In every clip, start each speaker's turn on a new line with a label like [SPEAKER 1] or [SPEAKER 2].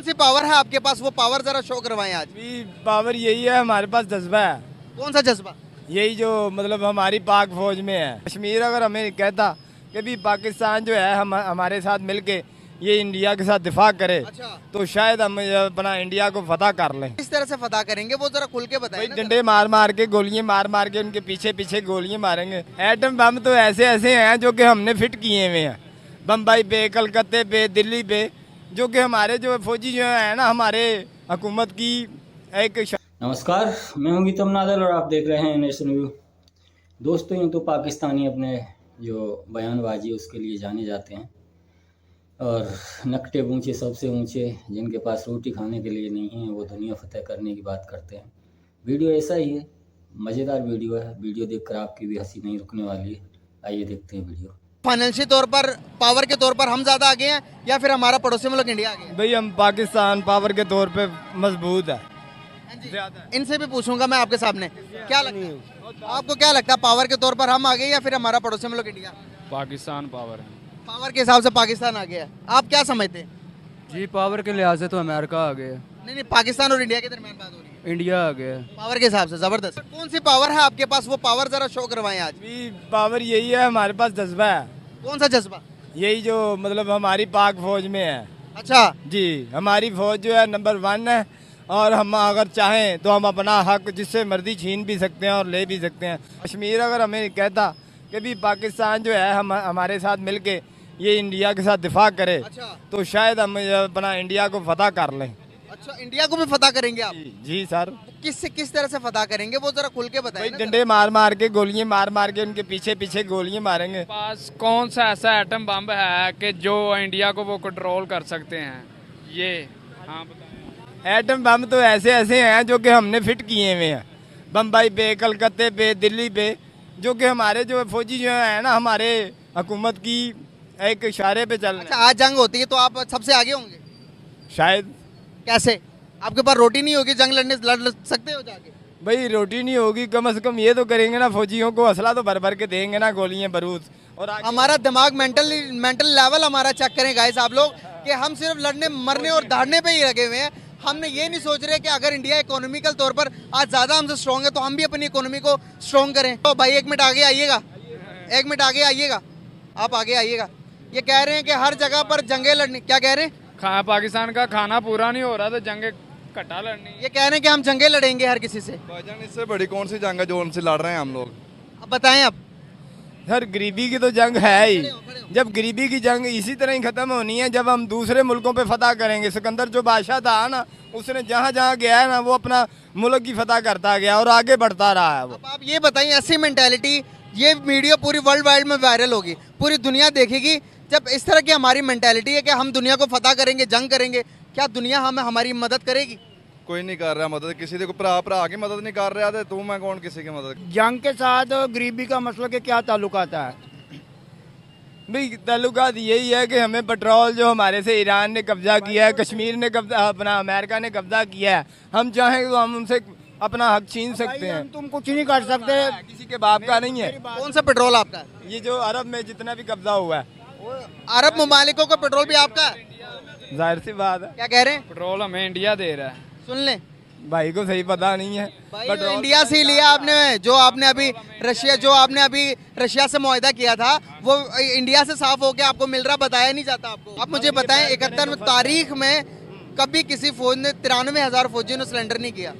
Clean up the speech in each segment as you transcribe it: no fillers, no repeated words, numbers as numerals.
[SPEAKER 1] कौन सी पावर है आपके पास, वो पावर जरा शो करवाएं आज।
[SPEAKER 2] भी पावर यही है, हमारे पास जज्बा है।
[SPEAKER 1] कौन सा जज्बा?
[SPEAKER 2] यही जो मतलब हमारी पाक फौज में है। कश्मीर अगर हमें कहता कि भी पाकिस्तान जो है हमारे साथ मिलके ये इंडिया के साथ दिफा करे,
[SPEAKER 1] अच्छा।
[SPEAKER 2] तो शायद हम अपना इंडिया को फतह कर लें।
[SPEAKER 1] किस तरह से फतह करेंगे वो जरा खुल के बताएं
[SPEAKER 2] भाई
[SPEAKER 1] ना।
[SPEAKER 2] डंडे मार मार के, गोलियां मार मार के उनके पीछे पीछे गोलियां मारेंगे। एटम बम तो ऐसे ऐसे हैं जो कि हमने फिट किए हुए हैं, बम्बई पे, कलकत्ते पे, दिल्ली पे, जो कि हमारे जो फौजी जो है ना, हमारे हुकूमत की एक
[SPEAKER 3] नमस्कार, मैं हूं गीतम नादल और आप देख रहे हैं नेशन व्यू। दोस्तों, यूँ तो पाकिस्तानी अपने जो बयानबाजी उसके लिए जाने जाते हैं और नकटे ऊँचे, सबसे ऊँचे, जिनके पास रोटी खाने के लिए नहीं है, वो दुनिया फतेह करने की बात करते हैं। वीडियो ऐसा ही है, मज़ेदार वीडियो है। वीडियो देखकर आपकी भी हंसी नहीं रुकने वाली है। आइए देखते हैं वीडियो।
[SPEAKER 1] फाइनेंशियल तौर पर, पावर के तौर पर हम ज्यादा आगे हैं या फिर हमारा पड़ोसी मुल्क इंडिया आगे है?
[SPEAKER 2] भाई हम पाकिस्तान पावर के तौर पे मजबूत है।
[SPEAKER 1] इनसे भी पूछूंगा मैं आपके सामने, क्या लगता है आपको, क्या लगता है पावर के तौर पर हम आगे या फिर हमारा पड़ोसी मुल्क इंडिया?
[SPEAKER 4] पाकिस्तान पावर है
[SPEAKER 1] पावर के हिसाब से पाकिस्तान आगे है, आप क्या समझते हैं?
[SPEAKER 4] जी। पावर के लिहाज से तो अमेरिका आ गया,
[SPEAKER 1] नहीं, पाकिस्तान और इंडिया के दरमियान बात हो रही है।
[SPEAKER 4] इंडिया आ गया।
[SPEAKER 1] पावर के हिसाब से जबरदस्त। कौन सी पावर है आपके पास, वो पावर जरा शो करवाएं आज।
[SPEAKER 2] भी पावर यही है, हमारे पास जज्बा है।
[SPEAKER 1] कौन सा जज्बा?
[SPEAKER 2] यही जो मतलब हमारी पाक फौज में है।
[SPEAKER 1] अच्छा।
[SPEAKER 2] जी, हमारी फौज जो है नंबर 1 है, और हम अगर चाहें तो हम अपना हक जिससे मर्जी छीन भी सकते हैं और ले भी सकते हैं। कश्मीर अगर हमें कहता कि भी पाकिस्तान जो है हमारे साथ मिलके ये इंडिया के साथ दिफा करे,
[SPEAKER 1] अच्छा।
[SPEAKER 2] तो शायद हम अपना इंडिया को फतह कर लें।
[SPEAKER 1] अच्छा, इंडिया को भी फतह करेंगे आप?
[SPEAKER 2] जी सर।
[SPEAKER 1] किस तरह से फतह करेंगे वो जरा खुल के बताएं
[SPEAKER 2] भाई
[SPEAKER 1] ना।
[SPEAKER 2] डंडे मार मार के, गोलियां मार मार के उनके पीछे पीछे गोलियां मारेंगे।
[SPEAKER 4] पास कौन सा ऐसा एटम बम है कि जो इंडिया को वो कंट्रोल कर सकते हैं? ये हाँ बताएं।
[SPEAKER 2] एटम बम तो ऐसे ऐसे हैं जो कि हमने फिट किए हुए हैं, बम्बई पे, कलकत्ते पे, दिल्ली पे, जो कि हमारे जो फौजी जो है ना, हमारे हुकूमत की एक इशारे पे चल रहे
[SPEAKER 1] अच्छा, आज जंग होती है तो आप सबसे आगे होंगे
[SPEAKER 2] हैं। शायद।
[SPEAKER 1] कैसे? आपके पास रोटी नहीं होगी, जंग लड़ सकते हो जाके?
[SPEAKER 2] भाई रोटी नहीं होगी, कम से कम ये तो करेंगे ना, फौजियों को असला तो भर भर के देंगे ना, गोलियां बारूद। और
[SPEAKER 1] हमारा दिमाग मेंटल लेवल हमारा चेक करें गाइस आप लोग, कि हम सिर्फ लड़ने मरने और दहाड़ने पे ही लगे हुए हैं। हमने ये नहीं सोच रहे कि अगर इंडिया इकोनॉमिकल तौर पर आज ज़्यादा हमसे स्ट्रॉन्ग है तो हम भी अपनी इकोनॉमी को स्ट्रॉन्ग करें। तो भाई 1 मिनट आगे आइएगा, 1 मिनट आगे आइएगा, आप आगे आइएगा। ये कह रहे हैं कि हर जगह पर जंगे लड़नी, क्या कह रहे हैं?
[SPEAKER 4] पाकिस्तान का खाना पूरा नहीं हो रहा तो जंग कटा लड़नी।
[SPEAKER 1] ये कह रहे हैं कि हम जंगे लड़ेंगे हर किसी से।
[SPEAKER 5] भाईजान, इससे बड़ी कौन सी जंग है जो उनसे लड़ रहे हैं हम लोग?
[SPEAKER 1] अब बताएं आप।
[SPEAKER 2] सर गरीबी की तो जंग है ही। जब गरीबी की जंग इसी तरह ही खत्म होनी है जब हम दूसरे मुल्कों पे फतह करेंगे। सिकंदर जो बादशाह था ना, उसने जहाँ जहाँ गया है ना, वो अपना मुल्क की फतह करता गया और आगे बढ़ता रहा है वो।
[SPEAKER 1] अब आप ये बताइए, ऐसी मेंटालिटी, ये वीडियो पूरी वर्ल्ड वाइड में वायरल होगी, पूरी दुनिया देखेगी। जब इस तरह की हमारी मेंटालिटी है कि हम दुनिया को फतह करेंगे, जंग करेंगे, क्या दुनिया हमें हमारी मदद करेगी?
[SPEAKER 5] कोई नहीं कर रहा मदद, किसी को भरा की मदद नहीं कर रहा थे, तू मैं कौन किसी की मदद।
[SPEAKER 6] जंग के साथ गरीबी का मसला के क्या ताल्लुक आता है?
[SPEAKER 2] भाई ताल्लुकात यही है कि हमें पेट्रोल जो हमारे से ईरान ने कब्जा किया है, कश्मीर ने कब्जा, अपना अमेरिका ने कब्जा किया है, हम चाहें तो हम उनसे अपना हक छीन सकते हैं।
[SPEAKER 6] तुम कुछ नहीं कर सकते,
[SPEAKER 2] किसी के बाप का नहीं है।
[SPEAKER 1] कौन सा पेट्रोल आपका है?
[SPEAKER 2] ये जो अरब में जितना भी कब्जा हुआ है,
[SPEAKER 1] अरब ममालिकों का पेट्रोल भी आपका है?
[SPEAKER 2] जाहिर सी बात है।
[SPEAKER 1] क्या कह रहे हैं?
[SPEAKER 4] पेट्रोल हमें इंडिया दे रहा है।
[SPEAKER 1] सुन लें
[SPEAKER 2] भाई को सही पता नहीं है।
[SPEAKER 1] भाई,
[SPEAKER 2] पेट्रोल
[SPEAKER 1] इंडिया से ही लिया आपने, जो आपने अभी रशिया से मुआहदा किया था, वो इंडिया से साफ होके आपको मिल रहा, बताया नहीं जाता आपको। आप मुझे बताएं, 71 तारीख में कभी किसी फौज ने 93,000 फौजियों ने सिलेंडर नहीं किया।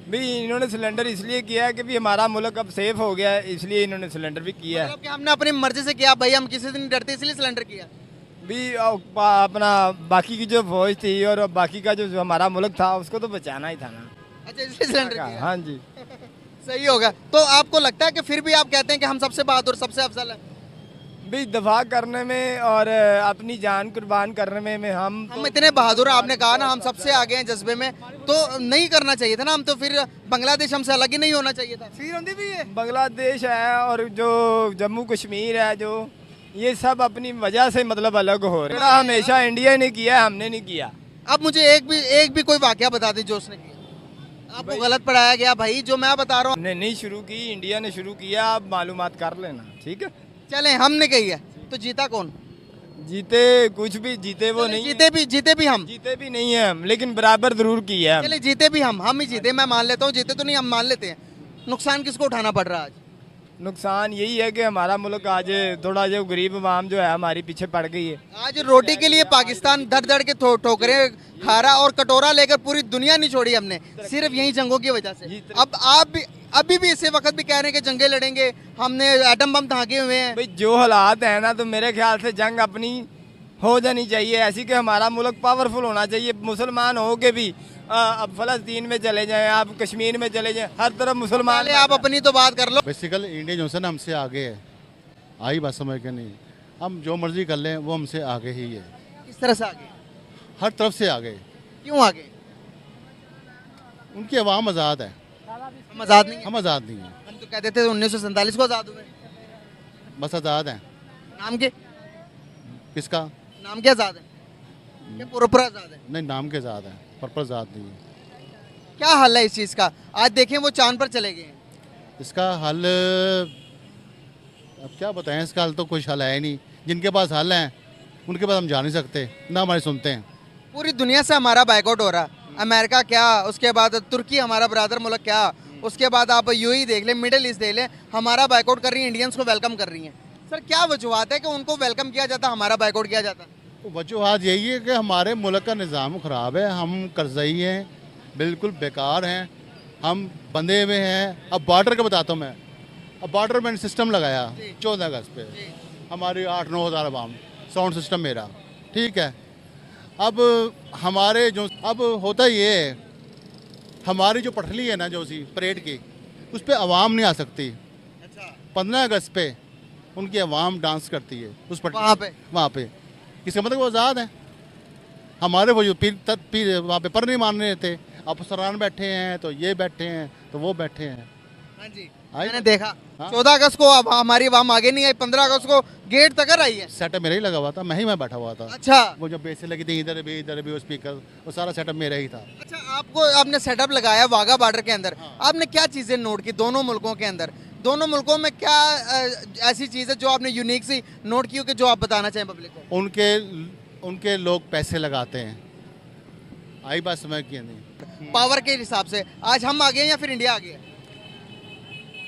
[SPEAKER 2] भी इन्होंने सिलेंडर इसलिए किया है कि भी हमारा मुल्क अब सेफ हो गया है, इसलिए इन्होंने सिलेंडर भी किया है।
[SPEAKER 1] मतलब कि हमने अपनी मर्जी से किया, भाई हम किसी से नहीं डरते इसलिए सिलेंडर किया।
[SPEAKER 2] भी अपना बाकी की जो फौज थी और बाकी का जो हमारा मुल्क था, उसको तो बचाना ही था ना।
[SPEAKER 1] अच्छा, इसलिए सिलेंडर किया।
[SPEAKER 2] हाँ जी।
[SPEAKER 1] सही होगा। तो आपको लगता है कि फिर भी आप कहते हैं कि हम सबसे बहादुर, सबसे अफजल हैं?
[SPEAKER 2] भी दफा करने में और अपनी जान कुर्बान करने में हम
[SPEAKER 1] इतने बहादुर हैं, आपने कहा ना हम सबसे आगे हैं जज्बे में, तो नहीं करना चाहिए था ना, हम तो फिर बांग्लादेश हमसे अलग ही नहीं होना चाहिए था।
[SPEAKER 2] बांग्लादेश है और जो जम्मू कश्मीर है, जो ये सब अपनी वजह से मतलब अलग हो रहे हैं। हमेशा इंडिया ने किया है, हमने नहीं किया।
[SPEAKER 1] अब मुझे एक भी कोई वाकया बता दी जो उसने किया। आपको गलत पढ़ाया गया भाई, जो मैं बता रहा हूँ।
[SPEAKER 2] हमने नहीं शुरू की, इंडिया ने शुरू किया। आप मालूमात कर लेना, ठीक है?
[SPEAKER 1] चलें, हमने कही है तो जीता कौन?
[SPEAKER 2] जीते कुछ भी, जीते वो नहीं
[SPEAKER 1] जीते भी हम,
[SPEAKER 2] जीते भी नहीं है हम, लेकिन बराबर जरूर की है
[SPEAKER 1] चलिए जीते भी हम ही जीते, मैं मान लेता हूँ, जीते तो नहीं हम मान लेते हैं। नुकसान किसको उठाना पड़ रहा है आज?
[SPEAKER 2] नुकसान यही है कि हमारा मुल्क आज थोड़ा जो गरीब आवाम जो है हमारी पीछे पड़ गई है।
[SPEAKER 1] आज रोटी के लिए पाकिस्तान धड़ धड़ के ठोकरे खा रहा और कटोरा लेकर पूरी दुनिया नहीं छोड़ी हमने, सिर्फ यही जंगों की वजह से। अब आप भी अभी भी इसी वक्त भी कह रहे हैं कि जंगे लड़ेंगे, हमने एटम बम धाके हुए हैं।
[SPEAKER 2] भाई जो हालात है ना, तो मेरे ख्याल से जंग अपनी हो जानी चाहिए ऐसी कि हमारा मुल्क पावरफुल होना चाहिए। मुसलमान हो के भी अब फलस्तीन में चले जाएं, आप कश्मीर में चले जाएं, हर तरफ मुसलमान।
[SPEAKER 1] पहले आप अपनी तो बात कर लो।
[SPEAKER 7] बेसिकल इंडिया जो है ना हमसे आगे है, आई बात समझ के नहीं, हम जो मर्जी कर लें वो हमसे आगे ही है,
[SPEAKER 1] किस तरह से आगे?
[SPEAKER 7] हर तरफ से आगे।
[SPEAKER 1] क्यों आगे?
[SPEAKER 7] उनकी आवाम आज़ाद है,
[SPEAKER 1] हम आजाद नहीं हैं।
[SPEAKER 7] हम आज़ाद नहीं हैं,
[SPEAKER 1] हम तो कहते थे 1947 को आजाद हुए।
[SPEAKER 7] बस आज़ाद हैं।
[SPEAKER 1] नाम के
[SPEAKER 7] किसका?
[SPEAKER 1] नाम के आजाद है क्या पूरा आजाद है?
[SPEAKER 7] नहीं, नाम के आज़ाद हैं, पर आज़ाद नहीं है।
[SPEAKER 1] क्या हल है इस चीज का? आज देखें वो चांद पर चले गए हैं।
[SPEAKER 7] इसका हल अब क्या बताएं, इसका हल तो कुछ हल है ही नहीं। जिनके पास हल हैं उनके पास हम जा नहीं सकते, ना हमारे सुनते हैं।
[SPEAKER 1] पूरी दुनिया से हमारा बाइकआउट हो रहा है। अमेरिका क्या, उसके बाद तुर्की हमारा ब्रादर मुल्क क्या, उसके बाद आप यूएई देख लें, मिडिल ईस्ट देख लें, हमारा बाइकआउट कर रही है, इंडियंस को वेलकम कर रही हैं। सर क्या वजूहत है कि उनको वेलकम किया जाता, हमारा बाइकआउट किया जाता?
[SPEAKER 7] तो वजूहत यही है कि हमारे मुल्क का निज़ाम ख़राब है, हम कर्ज़ई हैं, बिल्कुल बेकार हैं, हम बंधे हुए हैं। अब बॉर्डर का बताता हूँ मैं, अब बॉर्डर मैंने सिस्टम लगाया 14 अगस्त पे, हमारी 8-9 हज़ार आवाम, साउंड सिस्टम मेरा, ठीक है। अब हमारे जो अब होता ये है, हमारी जो पटली है ना जो सी परेड की, उस पर आवाम नहीं आ सकती। 15 अगस्त पे उनकी आवाम डांस करती है उस पटली वहाँ पे, इसका मतलब वो आज़ाद है। हमारे वो जो पीर वहाँ पे पर नहीं मान रहे थे, अफसरान बैठे हैं, तो ये बैठे हैं, तो वो बैठे हैं।
[SPEAKER 1] हाँ जी,
[SPEAKER 7] आई
[SPEAKER 1] मैंने देखा।
[SPEAKER 7] हाँ?
[SPEAKER 1] 14 अगस्त को अब हमारी आवाम आगे नहीं आई, 15 अगस्त को गेट तक आई है।
[SPEAKER 7] सेटअप मेरा ही लगा हुआ था, मैं ही बैठा हुआ था।
[SPEAKER 1] अच्छा
[SPEAKER 7] वो जो बेसें लगी थी इधर भी वो स्पीकर, वो सारा सेटअप मेरा ही था।
[SPEAKER 1] अच्छा, आपको आपने सेटअप लगाया वाघा बॉर्डर के अंदर, आपने क्या चीजें नोट की दोनों मुल्कों के अंदर? दोनों मुल्कों में क्या ऐसी चीज है जो आपने यूनिक सी नोट की हो कि जो आप बताना चाहें पब्लिक को?
[SPEAKER 7] उनके लोग पैसे लगाते हैं। आई बात समझ की नहीं?
[SPEAKER 1] पावर के हिसाब से आज हम आगे हैं या फिर इंडिया आगे है?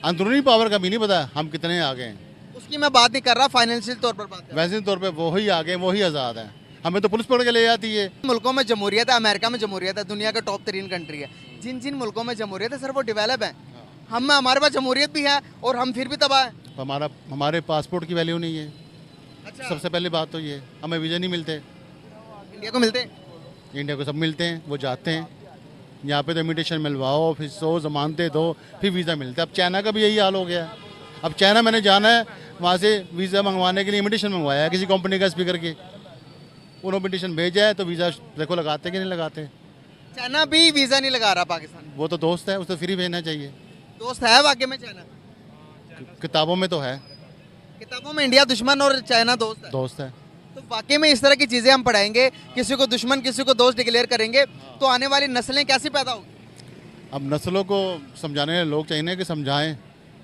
[SPEAKER 7] अंदरूनी पावर का भी नहीं पता हम कितने आगे हैं।
[SPEAKER 1] उसकी मैं बात नहीं कर रहा, फाइनेंशियल तौर पर बात कर रहा
[SPEAKER 7] वैसे तौर पे वो ही आगे, वो ही आज़ाद हैं। हमें तो पुलिस पकड़ के ले जाती है।
[SPEAKER 1] हूं। मुल्कों में जमहूरियत है, अमेरिका में जमहूरियत है, दुनिया का टॉप 3 कंट्री है। जिन जिन मुल्कों में जमहूरियत है सर वो डेवलप है। हम में हमारे पास जमहूरियत भी है और हम फिर भी तबाह है।
[SPEAKER 7] हमारे पासपोर्ट की वैल्यू नहीं है।
[SPEAKER 1] अच्छा,
[SPEAKER 7] सबसे पहली बात तो ये, हमें वीज़ा नहीं मिलते।
[SPEAKER 1] इंडिया को मिलते हैं?
[SPEAKER 7] इंडिया को सब मिलते हैं, वो जाते हैं यहाँ पे तो इमिटेशन मिलवाओ, फिर 100 ज़मानतें दो, फिर वीज़ा मिलता है। अब चाइना का भी यही हाल हो गया। अब चाइना मैंने जाना है, वहाँ से वीज़ा मंगवाने के लिए इमिटेशन मंगवाया है किसी कंपनी का स्पीकर की, उन्होंने इमिटेशन भेजा है, तो वीज़ा देखो लगाते कि नहीं लगाते।
[SPEAKER 1] चाइना भी वीजा नहीं लगा रहा पाकिस्तान।
[SPEAKER 7] वो तो दोस्त है, उसे फ्री भेजना चाहिए।
[SPEAKER 1] दोस्त है वाकई में चाइना?
[SPEAKER 7] किताबों में तो है,
[SPEAKER 1] किताबों में इंडिया दुश्मन और चाइना दोस्त है।
[SPEAKER 7] दोस्त है।
[SPEAKER 1] तो वाकई में इस तरह की चीजें हम पढ़ाएंगे, किसी को दुश्मन किसी को दोस्त डिक्लेयर करेंगे, तो आने वाली नस्लें कैसी पैदा होगी?
[SPEAKER 7] अब नस्लों को समझाने वाले लोग चाहिए कि समझाएं।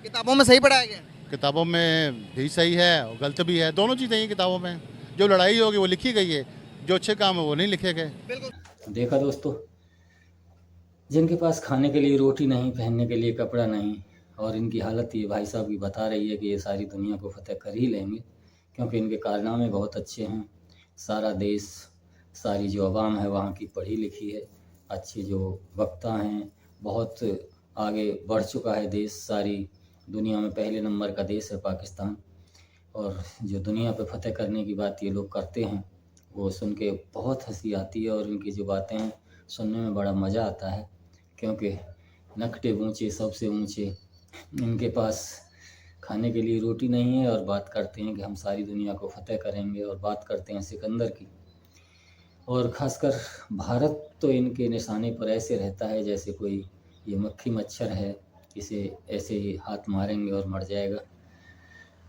[SPEAKER 1] किताबों में सही पढ़ाया गया?
[SPEAKER 7] किताबों में भी सही है और गलत भी है, दोनों चीज़ें हैं किताबों में। जो लड़ाई होगी वो लिखी गई है, जो अच्छे काम है वो नहीं लिखे गए।
[SPEAKER 1] बिल्कुल।
[SPEAKER 3] देखा दोस्तों, जिनके पास खाने के लिए रोटी नहीं, पहनने के लिए कपड़ा नहीं, और इनकी हालत ये भाई साहब की बता रही है कि ये सारी दुनिया को फतेह कर ही लेंगे, क्योंकि इनके कारनामे बहुत अच्छे हैं। सारा देश, सारी जो आवाम है वहाँ की पढ़ी लिखी है, अच्छे जो वक्ता हैं, बहुत आगे बढ़ चुका है देश। सारी दुनिया में पहले नंबर का देश है पाकिस्तान। और जो दुनिया पे फतेह करने की बात ये लोग करते हैं, वो सुन के बहुत हंसी आती है, और इनकी जो बातें हैं सुनने में बड़ा मज़ा आता है, क्योंकि नकटे ऊँचे, सबसे ऊँचे, इनके पास खाने के लिए रोटी नहीं है, और बात करते हैं कि हम सारी दुनिया को फतेह करेंगे, और बात करते हैं सिकंदर की। और ख़ासकर भारत तो इनके निशाने पर ऐसे रहता है जैसे कोई ये मक्खी मच्छर है, इसे ऐसे ही हाथ मारेंगे और मर जाएगा।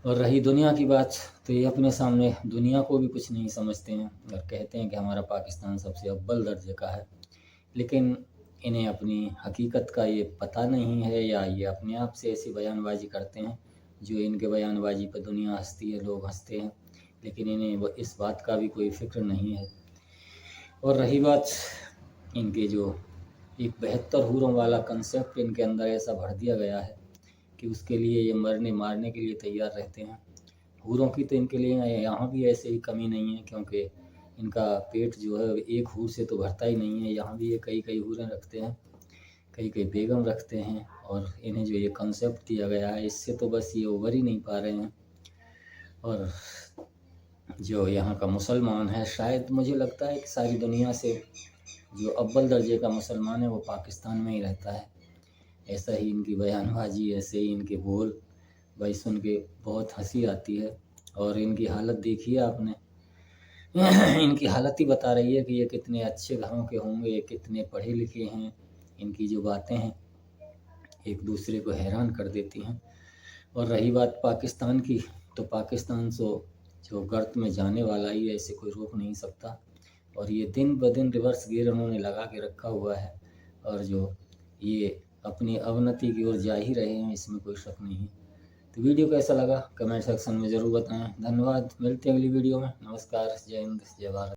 [SPEAKER 3] और रही दुनिया की बात, तो ये अपने सामने दुनिया को भी कुछ नहीं समझते हैं, और कहते हैं कि हमारा पाकिस्तान सबसे अव्वल दर्जे का है। लेकिन इन्हें अपनी हकीकत का ये पता नहीं है, या ये अपने आप से ऐसी बयानबाजी करते हैं जो इनके बयानबाजी पर दुनिया हंसती है, लोग हंसते हैं। लेकिन इन्हें इस बात का भी कोई फिक्र नहीं है। और रही बात इनके जो एक 72 हूरों वाला कंसेप्ट इनके अंदर ऐसा भर दिया गया है कि उसके लिए ये मरने मारने के लिए तैयार रहते हैं। हूरों की तो इनके लिए यहाँ भी ऐसे ही कमी नहीं है, क्योंकि इनका पेट जो है एक हूर से तो भरता ही नहीं है। यहाँ भी ये कई कई हूरें रखते हैं, कई कई बेगम रखते हैं, और इन्हें जो ये कंसेप्ट दिया गया है इससे तो बस ये उभर ही नहीं पा रहे हैं। और जो यहाँ का मुसलमान है, शायद मुझे लगता है कि सारी दुनिया से जो अव्वल दर्जे का मुसलमान है वो पाकिस्तान में ही रहता है। ऐसा ही इनकी बयानबाजी, ऐसे ही इनके बोल, भाई सुन के बहुत हंसी आती है। और इनकी हालत देखिए आपने, इनकी हालत ही बता रही है कि ये कितने अच्छे घरों के होंगे, कितने पढ़े लिखे हैं। इनकी जो बातें हैं एक दूसरे को हैरान कर देती हैं। और रही बात पाकिस्तान की, तो पाकिस्तान जो गर्त में जाने वाला ही है, इसे कोई रोक नहीं सकता। और ये दिन ब दिन रिवर्स गियर उन्होंने लगा के रखा हुआ है, और जो ये अपनी अवनति की ओर जा ही रहे हैं, इसमें कोई शक नहीं। तो वीडियो कैसा लगा कमेंट सेक्शन में ज़रूर बताएं। धन्यवाद, मिलते हैं अगली वीडियो में। नमस्कार, जय हिंद, जय भारत।